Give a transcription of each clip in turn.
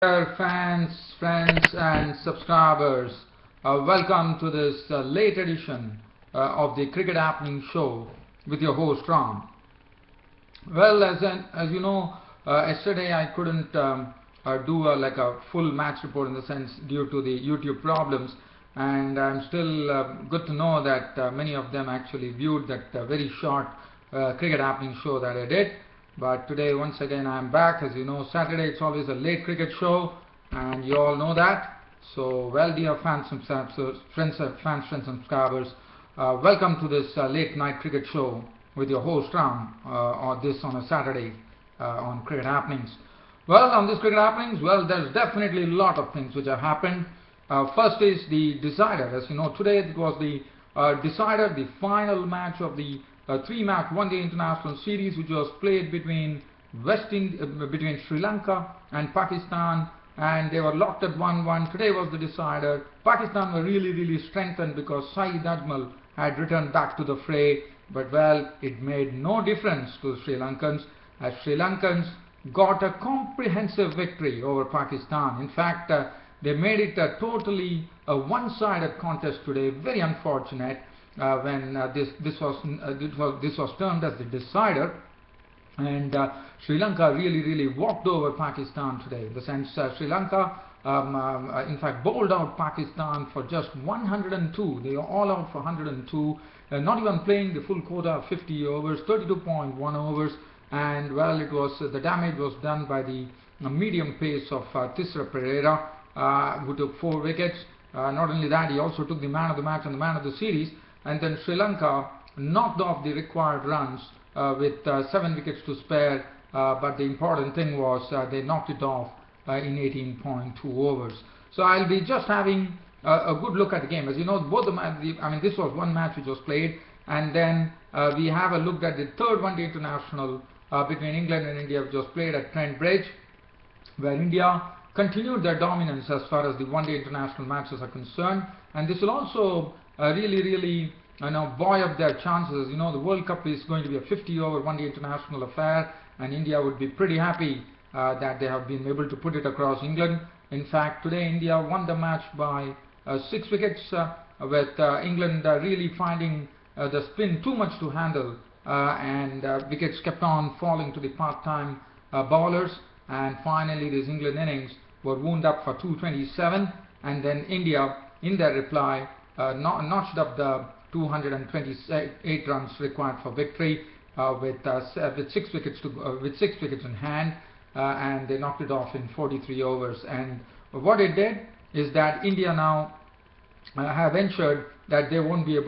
Dear fans, friends and subscribers, welcome to this late edition of the Cricket Happening Show with your host Ram. Well, as you know, yesterday I couldn't do like a full match report in the sense due to the YouTube problems, and I'm still good to know that many of them actually viewed that very short Cricket Happening Show that I did. But today, once again, I'm back. As you know, Saturday it's always a late cricket show, and you all know that. So, well, dear fans and friends and subscribers, welcome to this late night cricket show with your host Ram, or this on a Saturday on Cricket Happenings. Well, on this Cricket Happenings, well, there's definitely a lot of things which have happened. First is the decider. As you know, today it was the decider, the final match of the three-match one-day international series, which was played between between Sri Lanka and Pakistan, and they were locked at 1-1. Today was the decider. Pakistan were really strengthened because Saeed Ajmal had returned back to the fray, but well, it made no difference to the Sri Lankans, as Sri Lankans got a comprehensive victory over Pakistan. In fact, they made it a totally one-sided contest today. Very unfortunate. When this was termed as the decider, and Sri Lanka really walked over Pakistan today. In the sense, Sri Lanka in fact bowled out Pakistan for just 102. They were all out for 102, not even playing the full quota of 50 overs, 32.1 overs, and well, it was the damage was done by the medium pace of Tisra Pereira, who took 4 wickets. Not only that, he also took the man of the match and the man of the series. And then Sri Lanka knocked off the required runs with 7 wickets to spare, but the important thing was they knocked it off in 18.2 overs. So I'll be just having a good look at the game. As you know, both this was one match which was played, and then we have a look at the third one-day international between England and India, which was played at Trent Bridge, where India continued their dominance as far as the one-day international matches are concerned, and this will also really buoy up their chances. You know, the World Cup is going to be a 50-over one-day international affair, and India would be pretty happy that they have been able to put it across England. In fact, today India won the match by 6 wickets, with England really finding the spin too much to handle, and wickets kept on falling to the part-time bowlers, and finally this England innings were wound up for 227, and then India, in their reply, notched up the 228 runs required for victory with 6 wickets in hand, and they knocked it off in 43 overs. And what it did is that India now have ensured that they won't be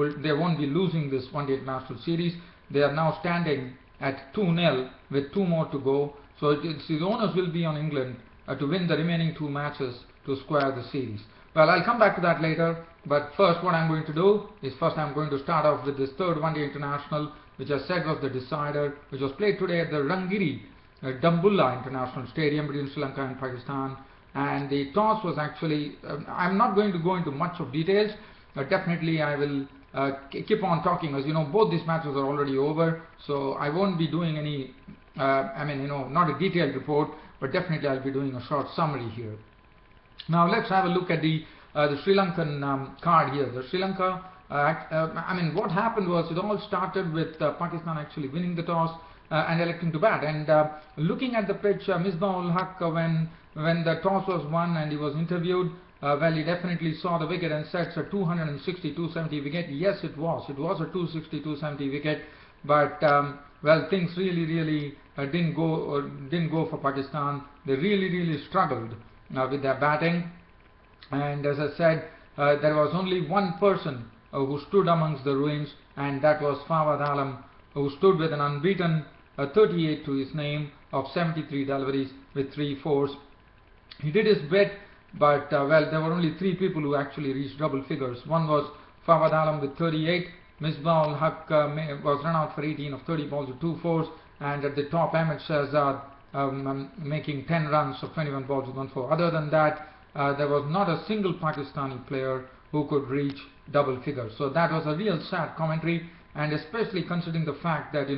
losing this one-day international series. They are now standing at 2-0 with 2 more to go. So the onus will be on England to win the remaining 2 matches to square the series. Well, I'll come back to that later, but first what I'm going to do is I'm going to start off with this third one-day international, which I said was the decider, which was played today at the Rangiri Dambulla International Stadium between Sri Lanka and Pakistan. And the toss was actually, I'm not going to go into much of details, but definitely I will keep on talking. As you know, both these matches are already over, so I won't be doing any, not a detailed report, but definitely I'll be doing a short summary here. Now let's have a look at the Sri Lankan card here. The Sri Lanka, what happened was it all started with Pakistan actually winning the toss and electing to bat. And looking at the pitch, Misbah-ul-Haq, when the toss was won and he was interviewed, well, he definitely saw the wicket and said it's a 260-270 wicket. Yes, it was. It was a 260-270 wicket, but well, things really didn't go for Pakistan. They really struggled with their batting, and as I said, there was only one person who stood amongst the ruins, and that was Fawad Alam, who stood with an unbeaten 38 to his name of 73 deliveries with 3 fours. He did his bit, but well, there were only 3 people who actually reached double figures. One was Fawad Alam with 38, Misbah-ul-Haq was run out for 18 of 30 balls with 2 fours, and at the top Ahmed Shahzad making 10 runs of 21 balls with 1 4. Other than that, there was not a single Pakistani player who could reach double figures. So that was a real sad commentary, and especially considering the fact that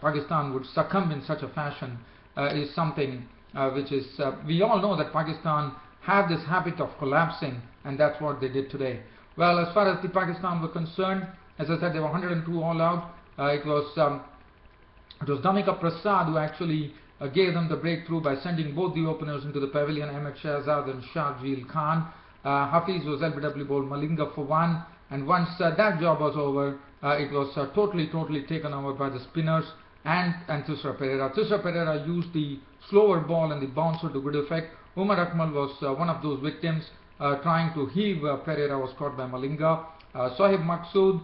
Pakistan would succumb in such a fashion is something which is, we all know that Pakistan have this habit of collapsing, and that's what they did today. Well, as far as the Pakistan were concerned, as I said, they were 102 all out. It was Damika Prasad who actually gave them the breakthrough by sending both the openers into the pavilion, Ahmed Shahzad and Shahjeel Khan. Hafiz was LBW bowled Malinga for one, and once that job was over, it was totally taken over by the spinners and Thisra Pereira. Thisra Pereira used the slower ball and the bouncer to good effect. Umar Akmal was one of those victims trying to heave. Pereira was caught by Malinga. Sahib Maqsood,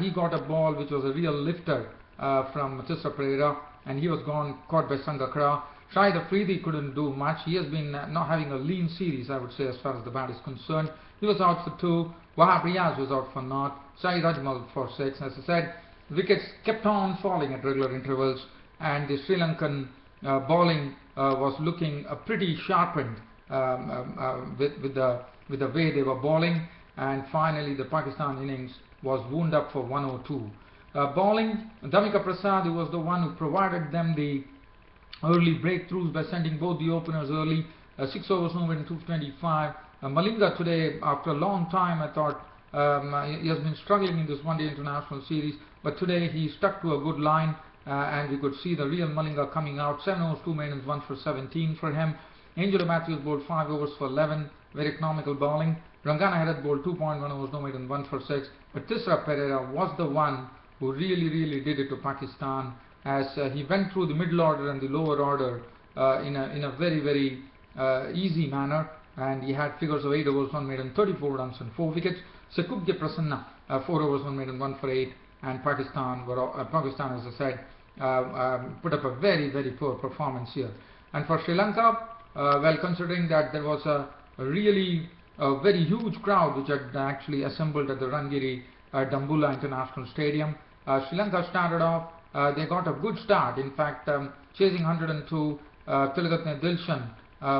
he got a ball which was a real lifter from Thisra Pereira, and he was caught by Sangakkara. Shahid Afridi couldn't do much. He has been not having a lean series, I would say, as far as the bat is concerned. He was out for 2. Wahab Riaz was out for 0. Saeed Ajmal for 6. As I said, wickets kept on falling at regular intervals, and the Sri Lankan bowling was looking pretty sharpened with the way they were bowling, and finally the Pakistan innings was wound up for 102. Bowling, Damika Prasad, who was the one who provided them the early breakthroughs by sending both the openers early, 6 overs no more than 225. Malinga today, after a long time, I thought he has been struggling in this one-day international series, but today he stuck to a good line, and we could see the real Malinga coming out. 7 overs, 2 maidens, 1 for 17 for him. Angelo Matthews bowled 5 overs for 11, very economical bowling. Rangana Herat bowled 2.1 overs, no maiden, 1 for 6. But Thisra Pereira was the one who really did it to Pakistan, as he went through the middle order and the lower order in a very easy manner, and he had figures of 8 overs, 1 maiden, 34 runs and 4 wickets. Sekubge Prasanna, 4 overs, 1 maiden, 1 for 8, and Pakistan, as I said, put up a very poor performance here. And for Sri Lanka, considering that there was a really very huge crowd which had actually assembled at the Rangiri Dambulla International Stadium, Sri Lanka started off, they got a good start. In fact, chasing 102, Tilagatne Dilshan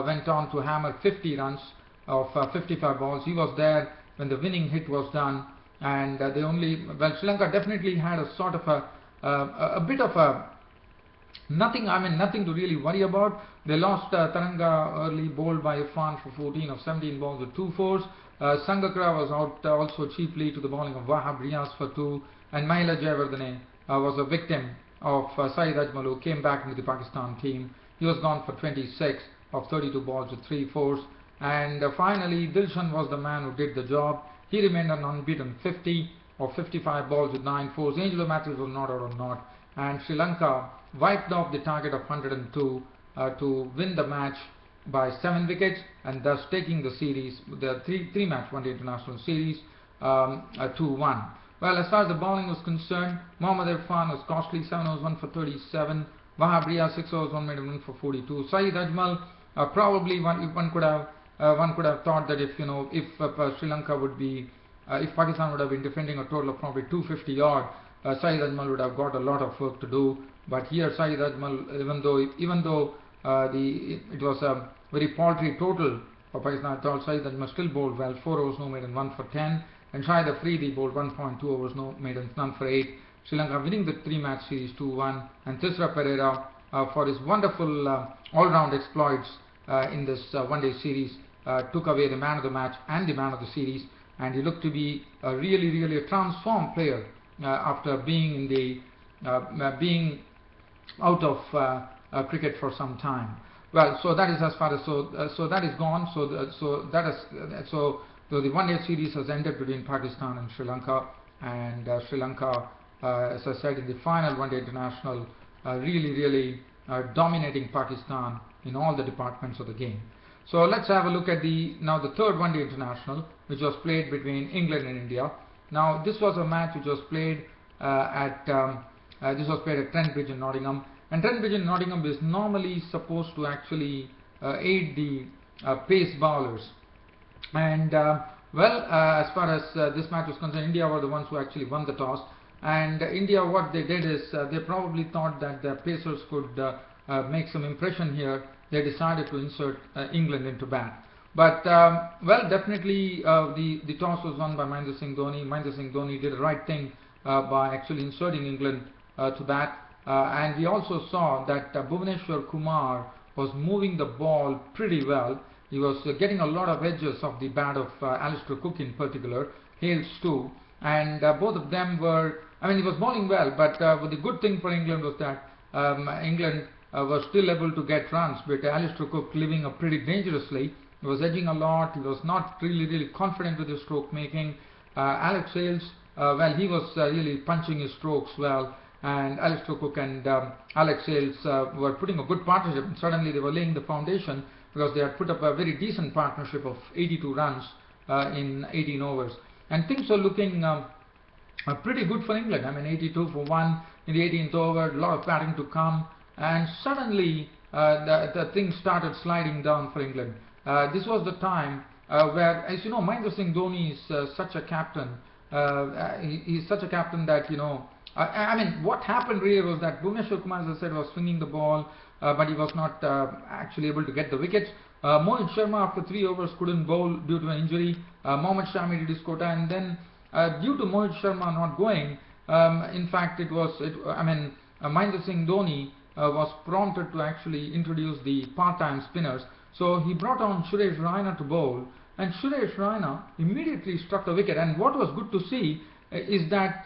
went on to hammer 50 runs of 55 balls. He was there when the winning hit was done, and Sri Lanka definitely had a sort of a bit of a nothing to really worry about. They lost Taranga early, bowled by Irfan for 14 of 17 balls with 2 fours. Sangakkara was out also cheaply to the bowling of Wahab Riaz for 2, and Mahila Jayawardene was a victim of Saeed Ajmal, who came back into the Pakistan team. He was gone for 26 of 32 balls with 3 fours. And finally, Dilshan was the man who did the job. He remained an unbeaten 50 of 55 balls with 9 fours. Angelo Matthews was not out on not, and Sri Lanka wiped off the target of 102 to win the match by 7 wickets, and thus taking the series, the three-match one-day international series, 2-1. Well, as far as the bowling was concerned, Mohammad Irfan was costly, 7 overs, 1 for 37. Wahab Riaz, 6 overs, 1 maiden, 1 for 42. Saeed Ajmal, probably one could have thought that if Sri Lanka would be, if Pakistan would have been defending a total of probably 250 odd, Saeed Ajmal would have got a lot of work to do. But here Saeed Ajmal, even though it was a very paltry total for Pakistan, I thought Saeed Ajmal still bowled well, 4 overs no maiden, 1 for 10, and Shahid Afridi bowled 1.2 overs no maiden, none for 8. Sri Lanka winning the 3-match series 2-1, and Thisra Pereira for his wonderful all-round exploits in this one-day series took away the man of the match and the man of the series, and he looked to be really a transformed player after being being out of cricket for some time. Well, so that is as far as so that is gone. So the one-day series has ended between Pakistan and Sri Lanka, and Sri Lanka, as I said, in the final one-day international, really dominating Pakistan in all the departments of the game. So let's have a look at the third one-day international, which was played between England and India. Now this was a match which was played at Trent Bridge in Nottingham, and Trent Bridge in Nottingham is normally supposed to actually aid the pace bowlers. And as far as this match was concerned, India were the ones who actually won the toss, and India, what they did is they probably thought that the pacers could make some impression here. They decided to insert England into bat. But definitely the toss was won by Mahendra Singh Dhoni. Mahendra Singh Dhoni did the right thing by actually inserting England to bat. And we also saw that Bhuvneshwar Kumar, was moving the ball pretty well. He was getting a lot of edges of the bat of Alistair Cook in particular, Hales too, and both of them were, I mean, he was bowling well, but the good thing for England was that England was still able to get runs, but Alistair Cook living up pretty dangerously. He was edging a lot. He was not really confident with his stroke making. Alex Hales, well, he was really punching his strokes well, and Alistair Cook and Alex Hales were putting a good partnership, and suddenly they were laying the foundation because they had put up a very decent partnership of 82 runs in 18 overs. And things were looking pretty good for England. I mean, 82 for 1 in the 18th over, a lot of batting to come, and suddenly the things started sliding down for England. This was the time where, as you know, Mahendra Singh Dhoni is such a captain. He's such a captain that, you know, I mean, what happened really was that Bhuvneshwar Kumar, as I said, was swinging the ball, but he was not actually able to get the wickets. Mohit Sharma, after 3 overs, couldn't bowl due to an injury. Mohammad Shami did his quota, and then due to Mohit Sharma not going, in fact, Mahendra Singh Dhoni was prompted to actually introduce the part-time spinners. So he brought on Suresh Raina to bowl, and Suresh Raina immediately struck a wicket. And what was good to see is that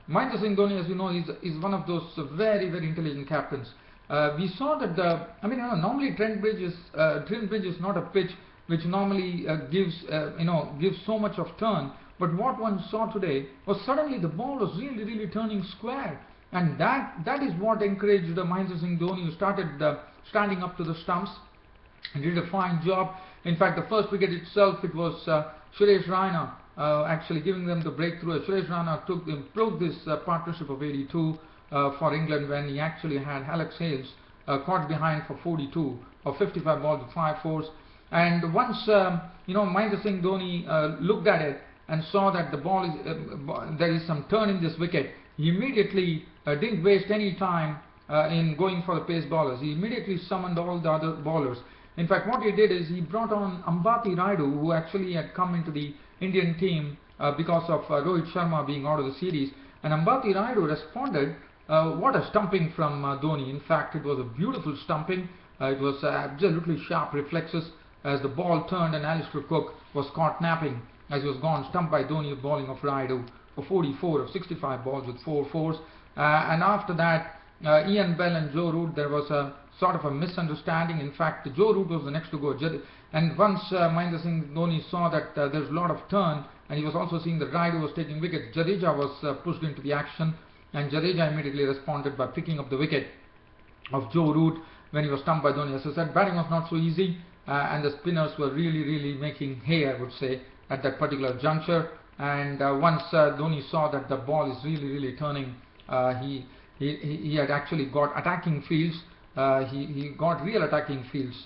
Mahendra Singh Dhoni, as you know, is one of those very intelligent captains. We saw that normally Trent Bridge is not a pitch which normally gives so much of turn. But what one saw today was suddenly the ball was really turning square, and that is what encouraged Mahendra Singh Dhoni, who started standing up to the stumps and did a fine job. In fact, the first wicket itself, it was Suresh Raina actually giving them the breakthrough. Suresh Raina broke this partnership of 82 for England when he actually had Alex Hales caught behind for 42 or 55 balls with 5 fours. And once Mahendra Singh Dhoni looked at it and saw that the ball is there is some turn in this wicket, he immediately didn't waste any time in going for the pace bowlers. He immediately summoned all the other bowlers. In fact, what he did is he brought on Ambati Rayudu, who actually had come into the Indian team because of Rohit Sharma being out of the series. And Ambati Rayudu responded. What a stumping from Dhoni. In fact, it was a beautiful stumping. It was absolutely sharp reflexes as the ball turned, and Alistair Cook was caught napping as he was gone, stumped by Dhoni, bowling of Rayudu for 44 of 65 balls with 4 fours. And after that, Ian Bell and Joe Root, there was a sort of a misunderstanding. In fact, Joe Root was the next to go. And once Mahendra Singh Dhoni saw that there's a lot of turn, and he was also seeing that Rayudu was taking wickets, Jadeja was pushed into the action, and Jadeja immediately responded by picking up the wicket of Joe Root when he was stumped by Dhoni. As I said, batting was not so easy, and the spinners were really making hay, I would say, at that particular juncture. And once Dhoni saw that the ball is really turning, he had actually got attacking fields. He got real attacking fields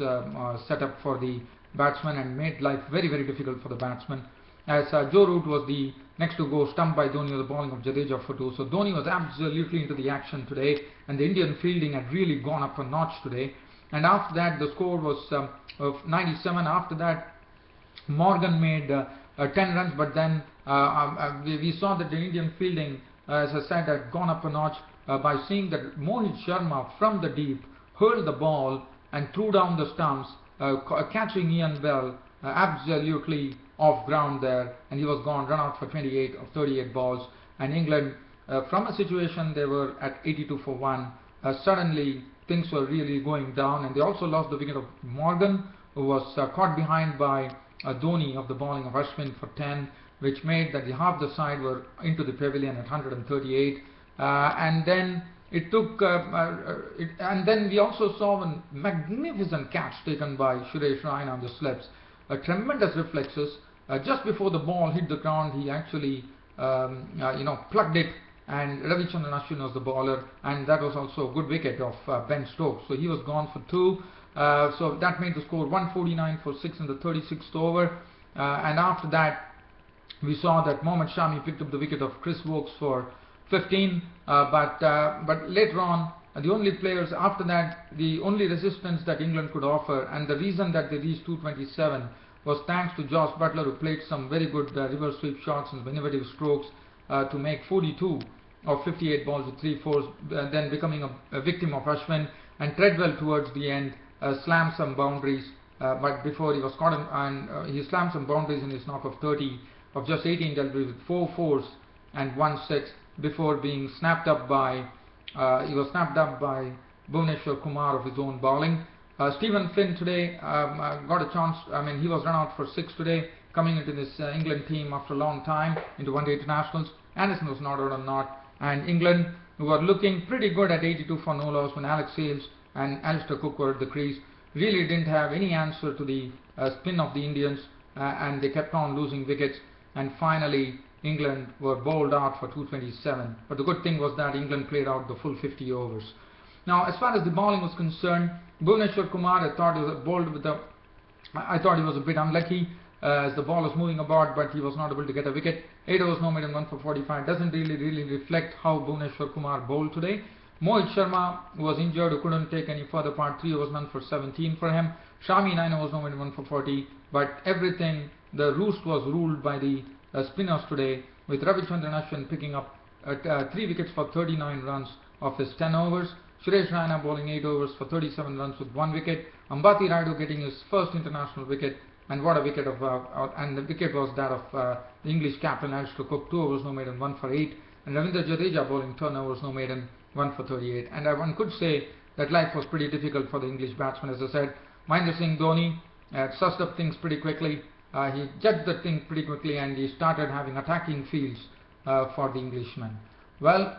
set up for the batsman and made life very difficult for the batsman. As Joe Root was the next to go, stumped by Dhoni with the bowling of Jadeja for 2. So Dhoni was absolutely into the action today, and the Indian fielding had really gone up a notch today. And after that, the score was of 97. After that, Morgan made 10 runs, but then we saw that the Indian fielding, as I said, had gone up a notch by seeing that Mohit Sharma from the deep hurled the ball and threw down the stumps, catching Ian Bell absolutely off ground there, and he was gone, run out for 28 of 38 balls. And England, from a situation they were at 82 for 1, suddenly things were really going down, and they also lost the wicket of Morgan, who was caught behind by Dhoni of the bowling of Ashwin for 10, which made that half the side were into the pavilion at 138. And then it took, and then we also saw a magnificent catch taken by Suresh Raina on the slips. Tremendous reflexes. Just before the ball hit the ground, he actually, plugged it, and Ravichandran Ashwin was the bowler, and that was also a good wicket of Ben Stokes. So he was gone for 2. So that made the score 149 for 6 in the 36th over. And after that, we saw that Mohammad Shami picked up the wicket of Chris Wokes for 15. But later on, the only players after that, the only resistance that England could offer, and the reason that they reached 227 was thanks to Josh Butler, who played some very good reverse sweep shots and innovative strokes to make 42 of 58 balls with 3 fours, then becoming a victim of Ashwin. And Treadwell towards the end slammed some boundaries, but before he was caught he slammed some boundaries in his knock of 30 of just 18 deliveries with 4 fours and 1 6 before being snapped up by Bhuvneshwar Kumar of his own bowling. Stephen Finn today got a chance. I mean, he was run out for 6 today, coming into this England team after a long time into one-day internationals. Anderson was not out on not, and England, who were looking pretty good at 82 for no loss when Alex Hales and Alistair Cook were at the crease, really didn't have any answer to the spin of the Indians, and they kept on losing wickets, and finally England were bowled out for 227. But the good thing was that England played out the full 50 overs. Now, as far as the bowling was concerned, Bhuvneshwar Kumar, I thought he was a bit unlucky as the ball was moving about, but he was not able to get a wicket. 8 overs, no maiden, 1 for 45. Doesn't really reflect how Bhuvneshwar Kumar bowled today. Mohit Sharma, who was injured, who couldn't take any further part, 3 overs, none for 17 for him. Shami, 9 overs, no maiden, 1 for 40. But everything, the roost was ruled by the spinners today, with Ravichandran Ashwin picking up 3 wickets for 39 runs of his 10 overs. Suresh Raina bowling 8 overs for 37 runs with 1 wicket. Ambati Rayudu getting his first international wicket, and what a wicket and the wicket was that of the English captain Alistair Cook, 2 overs, no maiden, 1 for 8. And Ravindra Jadeja bowling 10 overs, no maiden, 1 for 38. And one could say that life was pretty difficult for the English batsmen. As I said, Mahendra Singh Dhoni sussed up things pretty quickly. He judged the thing pretty quickly, and he started having attacking fields for the Englishmen. Well,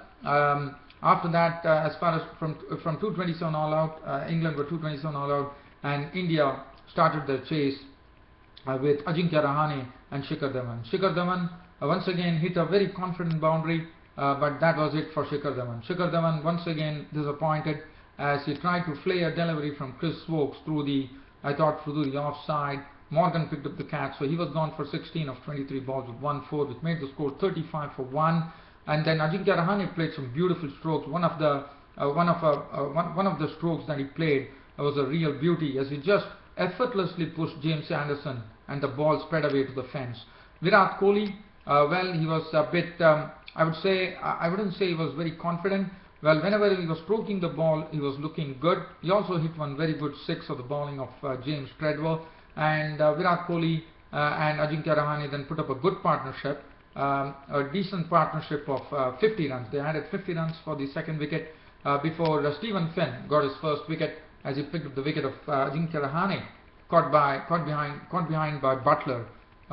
after that, as far as from 227 all out, England were 227 all out, and India started their chase with Ajinkya Rahane and Shikhar Dhawan. Shikhar Dhawan once again hit a very confident boundary, but that was it for Shikhar Dhawan. Shikhar Dhawan once again disappointed as he tried to flay a delivery from Chris Woakes through the offside. Morgan picked up the catch, so he was gone for 16 of 23 balls with 1 4, which made the score 35 for 1. And then Ajinkya Rahane played some beautiful strokes. One of the strokes that he played was a real beauty, as he just effortlessly pushed James Anderson, and the ball spread away to the fence. Virat Kohli, well, he was a bit, I wouldn't say he was very confident. Well, whenever he was stroking the ball, he was looking good. He also hit one very good 6 of the bowling of James Treadwell. And Virat Kohli and Ajinkya Rahane then put up a good partnership, a decent partnership of 50 runs. They added 50 runs for the second wicket before Stephen Finn got his first wicket, as he picked up the wicket of Ajinkya Rahane, caught behind by Butler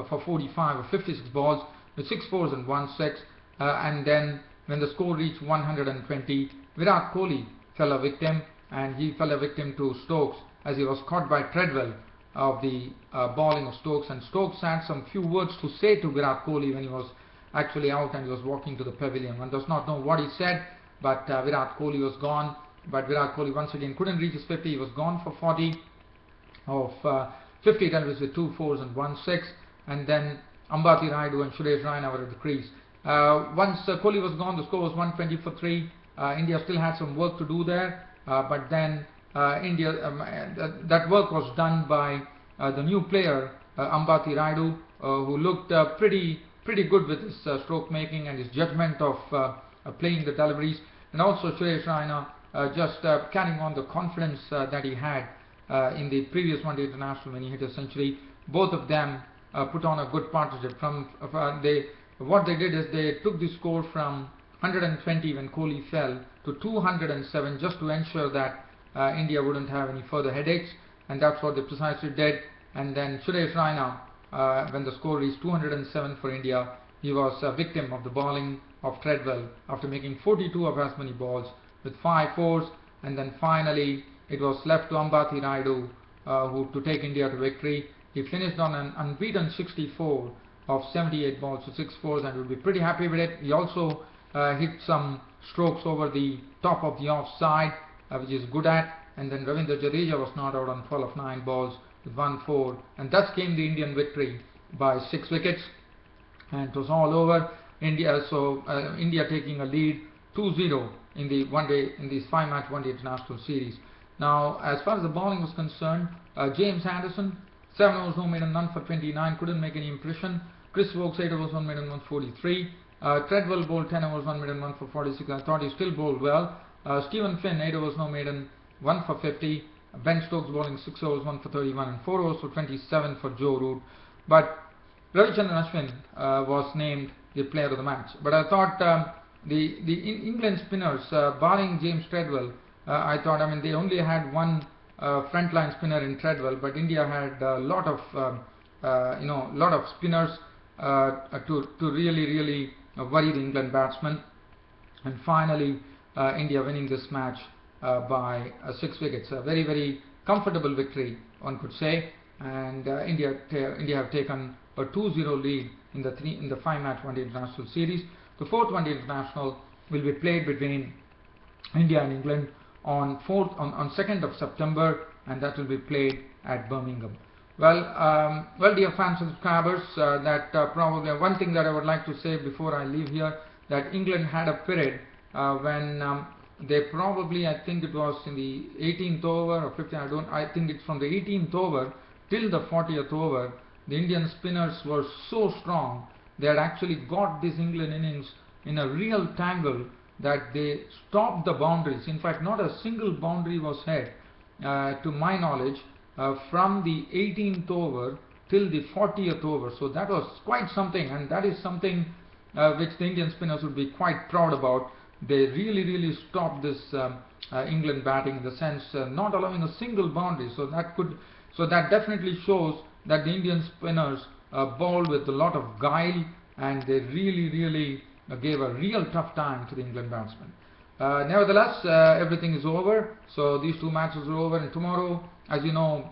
for 45 or 56 balls with 6 fours and 1 6. And then when the score reached 120, Virat Kohli fell a victim, and he fell a victim to Stokes as he was caught by Treadwell of the bowling of Stokes, and Stokes had some few words to say to Virat Kohli when he was actually out and he was walking to the pavilion. One does not know what he said, but Virat Kohli was gone. But Virat Kohli once again couldn't reach his 50. He was gone for 40 of 50 deliveries with 2 fours and 1 6. And then Ambati Rayudu and Suresh Raina were at the crease. Once Kohli was gone, the score was 120 for 3. India still had some work to do there, but then that work was done by the new player Ambati Rayudu, who looked pretty good with his stroke making and his judgment of playing the deliveries, and also Suresh Raina just carrying on the confidence that he had in the previous one-day international when he hit a century. Both of them put on a good partnership. What they did is they took the score from 120 when Kohli fell to 207, just to ensure that India wouldn't have any further headaches, and that's what they precisely did. And then Suresh Raina, when the score reached 207 for India, he was a victim of the bowling of Treadwell after making 42 of as many balls with 5 fours, and then finally it was left to Ambati Rayudu to take India to victory. He finished on an unbeaten 64 of 78 balls with 6 fours, and would be pretty happy with it. He also hit some strokes over the top of the offside, which is good at, and then Ravindra Jadeja was not out on 12 of 9 balls with 1 4, and thus came the Indian victory by 6 wickets, and it was all over. India taking a lead 2-0 in the this 5-match one-day international series. Now, as far as the bowling was concerned, James Anderson 7 overs, no maiden, none for 29, couldn't make any impression. Chris Woakes 8 overs, 1 maiden, 1 43. Treadwell bowled 10 overs, 1 maiden, 1 for 46. I thought he still bowled well. Stephen Finn 8 overs, no maiden, 1 for 50. Ben Stokes bowling 6 overs, 1 for 31, and 4 overs for 27 for Joe Root. But Ravichandran Ashwin was named the player of the match. But I thought the England spinners, barring James Treadwell, I thought, I mean, they only had one frontline spinner in Treadwell, but India had a lot of lot of spinners to really worry the England batsmen. And finally, India winning this match by 6 wickets. A very comfortable victory, one could say. And India have taken a 2-0 lead in the 5-match one-day international series. The fourth one-day international will be played between India and England on 2nd of September, and that will be played at Birmingham. Well, dear fans and subscribers, that probably one thing that I would like to say before I leave here, that England had a period when they probably, I think it was in the 18th over or 15th, I think it's from the 18th over till the 40th over, the Indian spinners were so strong. They had actually got this England innings in a real tangle that they stopped the boundaries. In fact, not a single boundary was hit, to my knowledge, from the 18th over till the 40th over. So that was quite something, and that is something which the Indian spinners would be quite proud about. They really stopped this England batting, in the sense not allowing a single boundary. So that definitely shows that the Indian spinners bowled with a lot of guile, and they really gave a real tough time to the England batsmen. Nevertheless, everything is over. So these two matches are over, and tomorrow, as you know,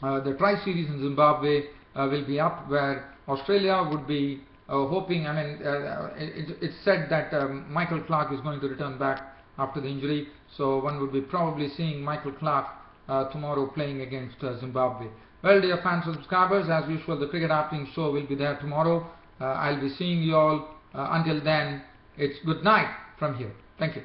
the tri-series in Zimbabwe will be up, where Australia would be hoping, I mean, it's said that Michael Clarke is going to return back after the injury, so one would be probably seeing Michael Clarke tomorrow playing against Zimbabwe. Well, dear fans and subscribers, as usual, the Cricket Happenings show will be there tomorrow. I'll be seeing you all. Until then, it's good night from here. Thank you.